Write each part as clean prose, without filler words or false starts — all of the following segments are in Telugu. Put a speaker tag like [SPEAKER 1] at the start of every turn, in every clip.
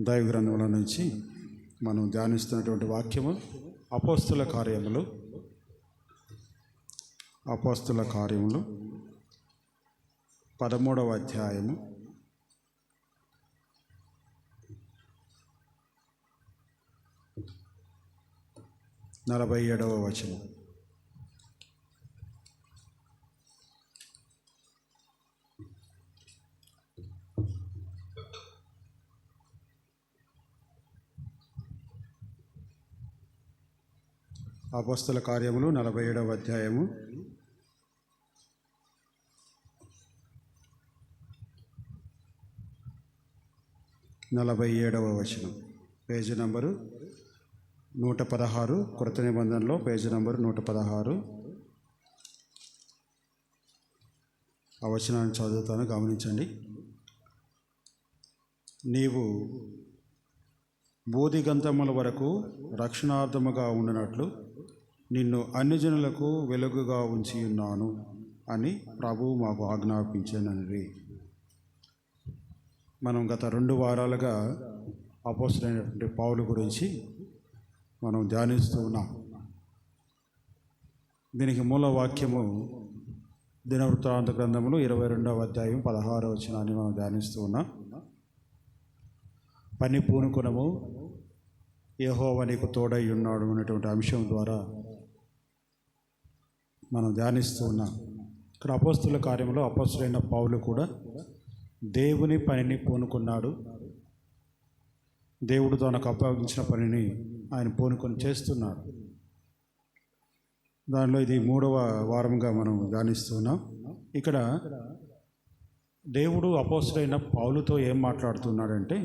[SPEAKER 1] దైవ గ్రంథముల నుంచి మనం ధ్యానిస్తున్నటువంటి వాక్యము అపోస్తుల కార్యములు 13వ అధ్యాయము 47వ వచనం. అపోస్తుల కార్యములు 47వ అధ్యాయము 47వ వచనం. పేజీ నంబరు 116, కొత్త నిబంధనలో పేజీ నంబరు 116. ఆ వచనాన్ని చదువుతాను, గమనించండి. నీవు బోధిగంతముల వరకు రక్షణార్థముగా ఉండినట్లు నిన్ను అన్ని జనులకు వెలుగుగా ఉంచి ఉన్నాను అని ప్రభువు మాకు ఆజ్ఞాపించానని. మనం గత 2 వారాలుగా అపోస్తలుడైనటువంటి పౌలు గురించి మనం ధ్యానిస్తూ ఉన్నాం. దీనికి మూల వాక్యము దినవృత్తాంత గ్రంథములు 22వ అధ్యాయం 16వ వచనాన్ని మనం ధ్యానిస్తూ ఉన్నాం. పని పూనుకొనము, యెహోవా నీకు తోడై ఉన్నాడు అనేటువంటి అంశం ద్వారా మనం ధ్యానిస్తూ ఉన్నాం. ఇక్కడ అపోస్తుల కార్యంలో అపోస్తులైన పౌలు కూడా దేవుని పనిని పూనుకున్నాడు. దేవుడు తనకు అప్పగించిన పనిని ఆయన పూనుకొని చేస్తున్నాడు. దానిలో ఇది 3వ వారంగా మనం ధ్యానిస్తున్నాం. ఇక్కడ దేవుడు అపోస్తులైన పౌలుతో ఏం మాట్లాడుతున్నాడంటే,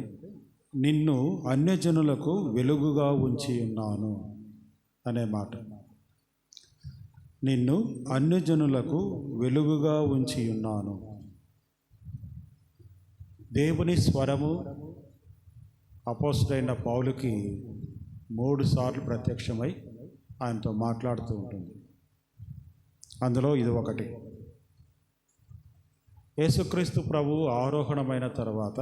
[SPEAKER 1] నిన్ను అన్యజనులకు వెలుగుగా ఉంచి ఉన్నాను అనే మాట. నిన్ను అన్యజనులకు వెలుగుగా ఉంచి ఉన్నాను. దేవుని స్వరము అపోస్తలుడైన పౌలుకి 3 సార్లు ప్రత్యక్షమై ఆయనతో మాట్లాడుతూ ఉంటుంది. అందులో ఇది ఒకటి. యేసుక్రీస్తు ప్రభువు ఆరోహణమైన తర్వాత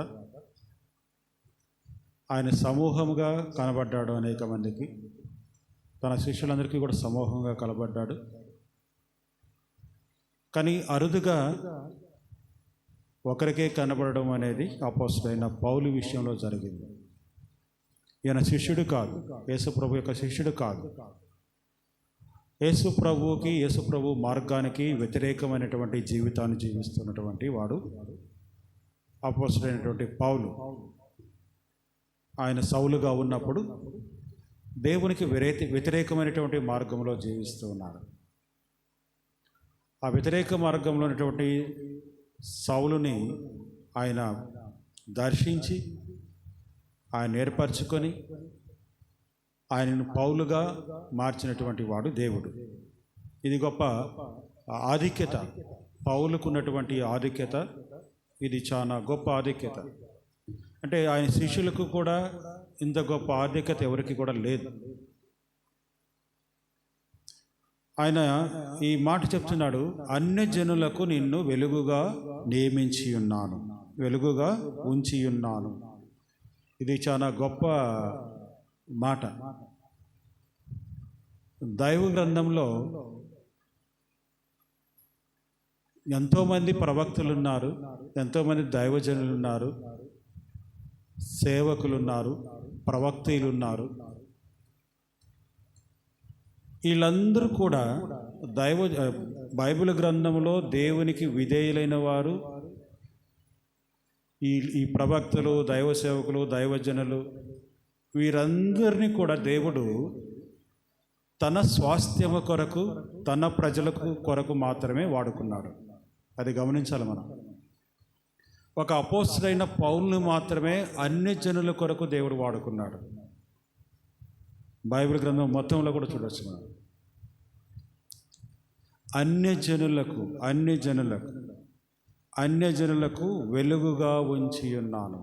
[SPEAKER 1] ఆయన సమూహముగా కనబడ్డాడు. అనేక మందికి, తన శిష్యులందరికీ కూడా సమూహంగా కనబడ్డాడు. కానీ అరుదుగా ఒకరికే కనబడడం అనేది అపోస్తలుడైన పౌలు విషయంలో జరిగింది. ఈయన శిష్యుడు కాదు, యేసు ప్రభు యొక్క శిష్యుడు కాదు. యేసు ప్రభువుకి, యేసు ప్రభు మార్గానికి వ్యతిరేకమైనటువంటి జీవితాన్ని జీవిస్తున్నటువంటి వాడు అపోస్తలుడైనటువంటి పౌలు. ఆయన సౌలుగా ఉన్నప్పుడు దేవునికి వ్యతిరేకమైనటువంటి మార్గంలో జీవిస్తూ ఉన్నాడు. ఆ వ్యతిరేక మార్గంలో ఉన్నటువంటి సౌలుని ఆయన దర్శించి ఆయన ఏర్పరచుకొని ఆయనను పౌలుగా మార్చినటువంటి వాడు దేవుడు. ఇది గొప్ప ఆధిక్యత. పౌలుకున్నటువంటి ఆధిక్యత ఇది చాలా గొప్ప ఆధిక్యత. అంటే ఆయన శిష్యులకు కూడా ఇంత గొప్ప ఆధిక్యత ఎవరికి కూడా లేదు. ఆయన ఈ మాట చెప్తున్నాడు, అన్యజనులకు నిన్ను వెలుగుగా నియమించి ఉన్నాను, వెలుగుగా ఉంచి ఉన్నాను. ఇది చాలా గొప్ప మాట. దైవ గ్రంథంలో ఎంతోమంది ప్రవక్తలు ఉన్నారు, ఎంతోమంది దైవజనులు ఉన్నారు, సేవకులు ఉన్నారు, ప్రవక్తలు ఉన్నారు. వీళ్ళందరూ కూడా బైబిల్ గ్రంథంలో దేవునికి విధేయులైన వారు. ఈ ప్రవక్తలు, దైవ సేవకులు, దైవజనులు, వీరందరినీ కూడా దేవుడు తన స్వాస్థ్యము కొరకు, తన ప్రజలకు కొరకు మాత్రమే వాడుకున్నాడు. అది గమనించాలి మనం. ఒక అపోస్తలుడైన పౌలుని మాత్రమే అన్ని జనుల కొరకు దేవుడు వాడుకున్నాడు. బైబిల్ గ్రంథం మొత్తంలో కూడా చూడవచ్చు మనం. అన్యజనులకు వెలుగుగా ఉంచి ఉన్నాను.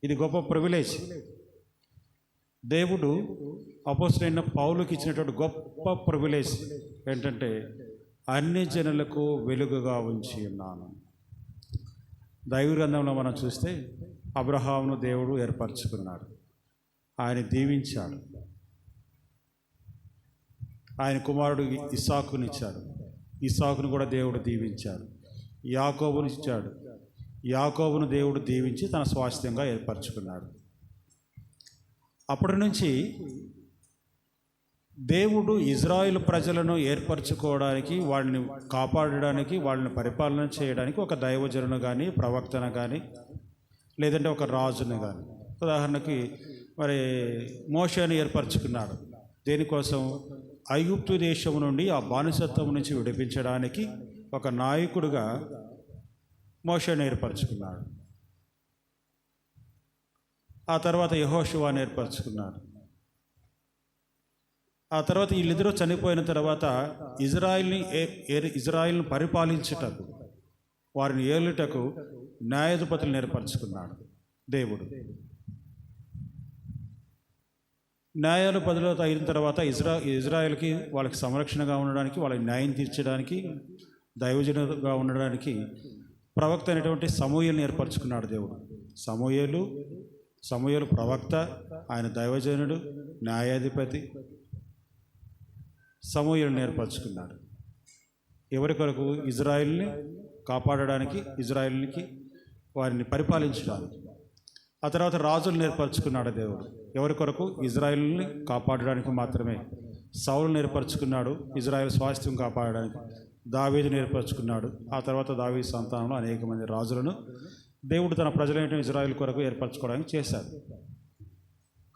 [SPEAKER 1] ఇది గొప్ప ప్రివిలేజ్. దేవుడు అపోస్తలుడైన పౌలుకి ఇచ్చినటువంటి గొప్ప ప్రివిలేజ్ ఏంటంటే, అన్యజనులకు వెలుగుగా ఉంచి ఉన్నాను. దైవ గ్రంథంలో మనం చూస్తే అబ్రహామును దేవుడు ఏర్పరచుకున్నాడు, ఆయన దీవించాడు. ఆయన కుమారుడు ఇస్సాకునిచ్చాడు, ఇస్సాకును కూడా దేవుడు దీవించాడు. యాకోబుని ఇచ్చాడు, యాకోబును దేవుడు దీవించి తన స్వాస్థ్యంగా ఏర్పరచుకున్నాడు. అప్పటి నుంచి దేవుడు ఇజ్రాయిల్ ప్రజలను ఏర్పరచుకోవడానికి, వాళ్ళని కాపాడడానికి, వాళ్ళని పరిపాలన చేయడానికి ఒక దైవజనును కానీ, ప్రవక్తను కానీ, లేదంటే ఒక రాజును కానీ. ఉదాహరణకి మరి మోషేను ఏర్పరచుకున్నాడు. దేనికోసం? ఐగుప్తు దేశం నుండి, ఆ బానిసత్వం నుంచి విడిపించడానికి ఒక నాయకుడిగా మోషేను ఏర్పరచుకున్నాడు. ఆ తర్వాత యెహోషువను ఏర్పరచుకున్నాడు. ఆ తర్వాత వీళ్ళిద్దరూ చనిపోయిన తర్వాత ఇజ్రాయిల్ని పరిపాలించుటకు, వారిని ఏలుటకు న్యాయాధిపతులను ఏర్పరచుకున్నాడు దేవుడు. న్యాయాధిపతులు అయిన తర్వాత ఇజ్రాయిల్కి వాళ్ళకి సంరక్షణగా ఉండడానికి, వాళ్ళకి న్యాయం తీర్చడానికి, దైవజనుగా ఉండడానికి ప్రవక్త అయినటువంటి సమూయేలుని ఏర్పరచుకున్నాడు దేవుడు. సమూయేలు ప్రవక్త, ఆయన దైవజనుడు, న్యాయాధిపతి. సమూయేలుని ఏర్పరచుకున్నాడు ఎవరి కొరకు? ఇజ్రాయిల్ని కాపాడడానికి, ఇజ్రాయిల్కి వారిని పరిపాలించడానికి. ఆ తర్వాత రాజులను ఏర్పరచుకున్నాడు దేవుడు. ఎవరి కొరకు? ఇజ్రాయిల్ని కాపాడడానికి మాత్రమే. సౌలుని ఏర్పరచుకున్నాడు ఇజ్రాయిల్ స్వాస్థ్యం కాపాడడానికి. దావీదుని ఏర్పరచుకున్నాడు. ఆ తర్వాత దావీదు సంతానంలో అనేక మంది రాజులను దేవుడు తన ప్రజలైన ఇజ్రాయిల్ కొరకు ఏర్పరచుకోవడానికి చేశాడు.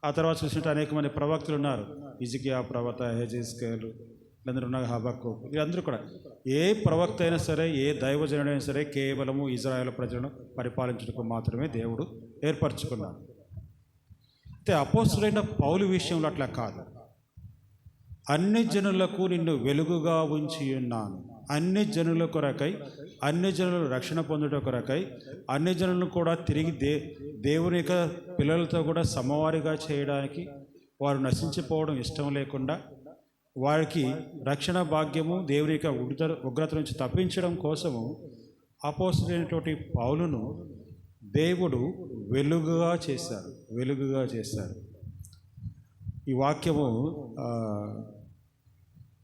[SPEAKER 1] ఆ తర్వాత చూసినట్టు అనేక మంది ప్రవక్తలు ఉన్నారు. హిజ్కియా ప్రవక్త, హెజెస్కేలు, వీళ్ళందరూ ఉన్నారు, హబక్కూకు. వీళ్ళందరూ కూడా ఏ ప్రవక్త అయినా సరే, ఏ దైవజనుడైనా సరే కేవలము ఇజ్రాయేల్ ప్రజలను పరిపాలించడానికి మాత్రమే దేవుడు ఏర్పరచుకున్నాడు. అయితే అపోస్తులైన పౌలు విషయంలో అట్లా కాదు. అన్ని జనులకు నిన్ను వెలుగుగా ఉంచి ఉన్నాను, అన్ని జనుల కొరకై, అన్ని జనులు రక్షణ పొందుట కొరకై, అన్ని జనులను కూడా తిరిగి దేవుని యొక్క పిల్లలతో కూడా సమవారిగా చేయడానికి, వారు నశించిపోవడం ఇష్టం లేకుండా వారికి రక్షణ భాగ్యము, దేవుని యొక్క ఉగ్రత నుంచి తప్పించడం కోసము అపోస్తులైనటువంటి పౌలును దేవుడు వెలుగుగా చేశాడు. ఈ వాక్యము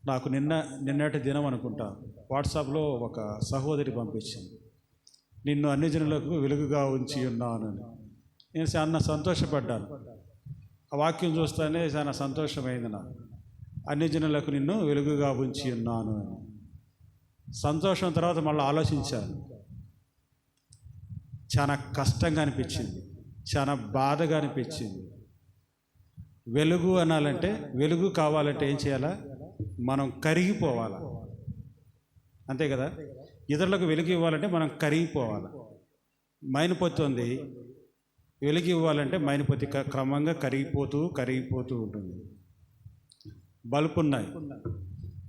[SPEAKER 1] నాకు నిన్నటి దినం అనుకుంటా వాట్సాప్లో ఒక సహోదరి పంపించింది. నిన్ను అన్ని జనులకు వెలుగుగా ఉంచి ఉన్నానని. నేను చాలా సంతోషపడ్డాను. ఆ వాక్యం చూస్తేనే చాలా సంతోషమైంది నాకు. అన్ని జనులకు నిన్ను వెలుగుగా ఉంచి ఉన్నాను అని. సంతోషం తర్వాత మళ్ళీ ఆలోచించాను. చాలా కష్టంగా అనిపించింది, చాలా బాధగా అనిపించింది. వెలుగు అనాలంటే, వెలుగు కావాలంటే ఏం చేయాలా? మనం కరిగిపోవాలి, అంతే కదా. ఇతరులకు వెలుగు ఇవ్వాలంటే మనం కరిగిపోవాలి. మైనపొత్తి ఉంది, వెలుగు ఇవ్వాలంటే మైనపొత్తి క్రమంగా కరిగిపోతూ ఉంటుంది. బల్బు ఉన్నాయి,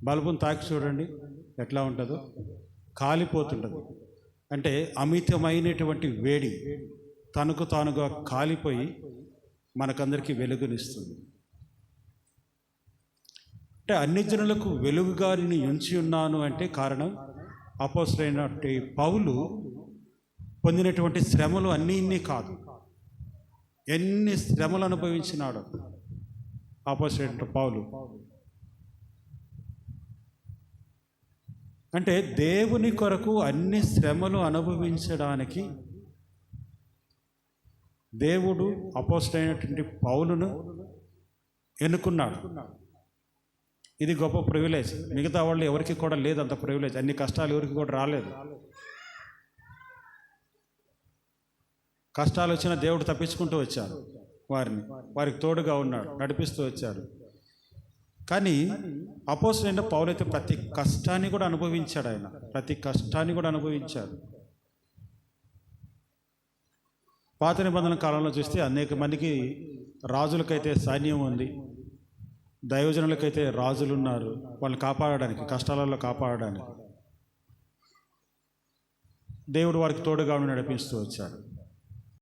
[SPEAKER 1] బల్బును తాకి చూడండి ఎట్లా ఉంటుందో, కాలిపోతుంటుంది. అంటే అమితమైనటువంటి వేడి తనకు తానుగా కాలిపోయి మనకందరికీ వెలుగునిస్తుంది. అంటే అన్ని జనులకు వెలుగుగా నేను ఎంచి ఉన్నాను అంటే కారణం అపోస్తలుడైనటువంటి పౌలు పొందినటువంటి శ్రమలు అన్నీ కాదు. ఎన్ని శ్రమలు అనుభవించినాడు అపోస్తలుడైన పౌలు. అంటే దేవుని కొరకు అన్ని శ్రమలు అనుభవించడానికి దేవుడు అపోస్తలుడైనటువంటి పౌలును ఎన్నుకున్నాడు. ఇది గొప్ప ప్రివిలేజ్. మిగతా వాళ్ళు ఎవరికి కూడా లేదు అంత ప్రివిలేజ్. అన్ని కష్టాలు ఎవరికి కూడా రాలేదు. కష్టాలు వచ్చిన దేవుడు తప్పించుకుంటూ వచ్చాడు, వారికి తోడుగా ఉన్నాడు, నడిపిస్తూ వచ్చాడు. కానీ అపోస్తలుడైన పౌలు అయితే ప్రతి కష్టాన్ని కూడా అనుభవించాడు. ఆయన ప్రతి కష్టాన్ని కూడా అనుభవించాడు. పాత నిబంధన కాలంలో చూస్తే అనేక మందికి రాజులకైతే సైన్యం ఉంది, దైవజనులకైతే రాజులు ఉన్నారు, వాళ్ళని కాపాడడానికి, కష్టాలలో కాపాడడానికి దేవుడు వారికి తోడుగా ఉండి నడిపిస్తూ వచ్చాడు.